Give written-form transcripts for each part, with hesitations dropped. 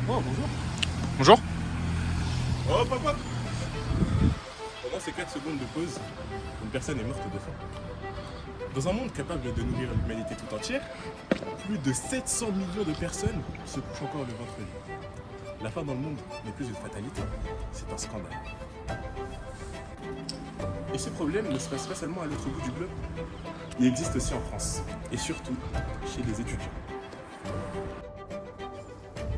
Oh, bonjour. Bonjour. Oh, papa. Pendant ces 4 secondes de pause, une personne est morte de faim. Dans un monde capable de nourrir l'humanité tout entière, plus de 700 millions de personnes se couchent encore le ventre vide. La faim dans le monde n'est plus une fatalité, c'est un scandale. Et ce problème ne se passe pas seulement à l'autre bout du globe, il existe aussi en France, et surtout chez les étudiants.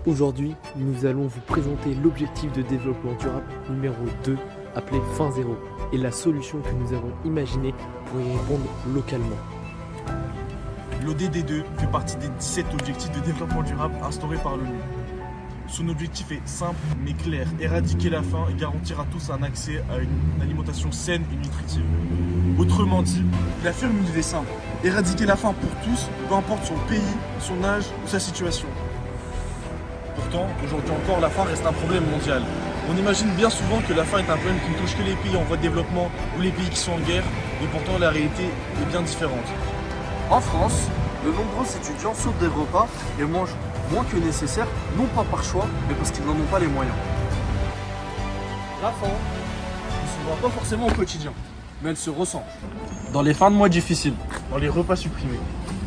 Aujourd'hui, nous allons vous présenter l'objectif de développement durable numéro 2, appelé Faim Zéro, et la solution que nous avons imaginée pour y répondre localement. L'ODD2 fait partie des 17 objectifs de développement durable instaurés par l'ONU. Son objectif est simple mais clair, éradiquer la faim et garantir à tous un accès à une alimentation saine et nutritive. Autrement dit, il affirme une idée simple, éradiquer la faim pour tous, peu importe son pays, son âge ou sa situation. Pourtant, aujourd'hui encore, la faim reste un problème mondial. On imagine bien souvent que la faim est un problème qui ne touche que les pays en voie de développement ou les pays qui sont en guerre, mais pourtant la réalité est bien différente. En France, de nombreux étudiants sautent des repas et mangent moins que nécessaire, non pas par choix, mais parce qu'ils n'en ont pas les moyens. La faim ne se voit pas forcément au quotidien, mais elle se ressent. Dans les fins de mois difficiles, Dans les repas supprimés,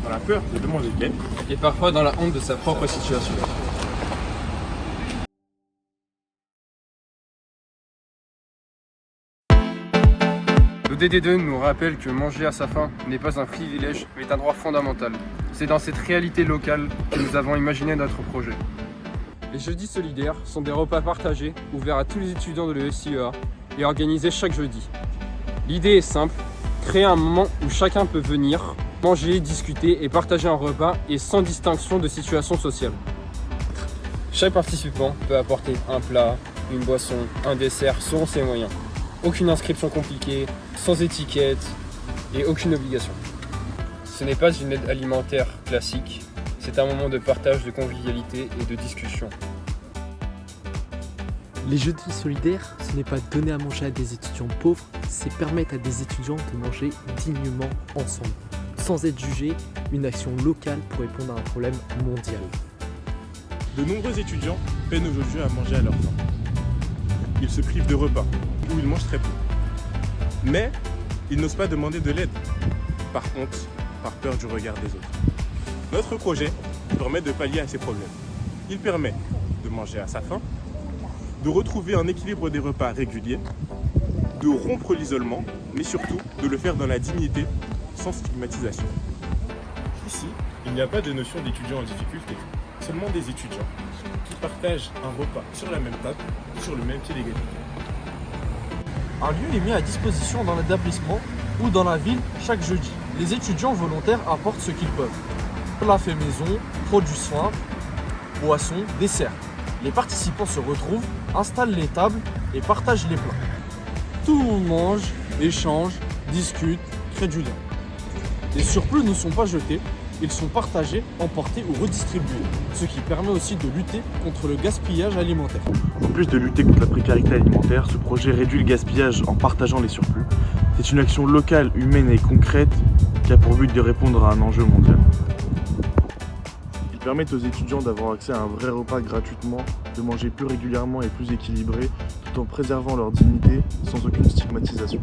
Dans la peur de demander de l'aide, Et parfois dans la honte de sa propre situation. L'ODD2 nous rappelle que manger à sa faim n'est pas un privilège, mais un droit fondamental. C'est dans cette réalité locale que nous avons imaginé notre projet. Les jeudis solidaires sont des repas partagés, ouverts à tous les étudiants de l'ESIEA et organisés chaque jeudi. L'idée est simple, créer un moment où chacun peut venir, manger, discuter et partager un repas et sans distinction de situation sociale. Chaque participant peut apporter un plat, une boisson, un dessert selon ses moyens. Aucune inscription compliquée, sans étiquette et aucune obligation. Ce n'est pas une aide alimentaire classique, c'est un moment de partage, de convivialité et de discussion. Les jeudis solidaires, ce n'est pas donner à manger à des étudiants pauvres, c'est permettre à des étudiants de manger dignement ensemble. Sans être jugés, une action locale pour répondre à un problème mondial. de nombreux étudiants peinent aujourd'hui à manger à leur faim. Ils se privent de repas, ou ils mangent très peu. Mais ils n'osent pas demander de l'aide, par honte, par peur du regard des autres. Notre projet permet de pallier à ces problèmes. Il permet de manger à sa faim, de retrouver un équilibre des repas réguliers, de rompre l'isolement, mais surtout de le faire dans la dignité, sans stigmatisation. Ici, il n'y a pas de notion d'étudiants en difficulté, seulement des étudiants qui partagent un repas sur la même table, sur le même pied d'égalité. Un lieu est mis à disposition dans l'établissement ou dans la ville chaque jeudi. Les étudiants volontaires apportent ce qu'ils peuvent. Plats faits maison, produits simples, boissons, desserts. Les participants se retrouvent, installent les tables et partagent les plats. Tout le monde mange, échange, discute, crée du lien. Les surplus ne sont pas jetés, ils sont partagés, emportés ou redistribués, ce qui permet aussi de lutter contre le gaspillage alimentaire. En plus de lutter contre la précarité alimentaire, ce projet réduit le gaspillage en partageant les surplus. C'est une action locale, humaine et concrète qui a pour but de répondre à un enjeu mondial. Ils permettent aux étudiants d'avoir accès à un vrai repas gratuitement, de manger plus régulièrement et plus équilibré, tout en préservant leur dignité sans aucune stigmatisation.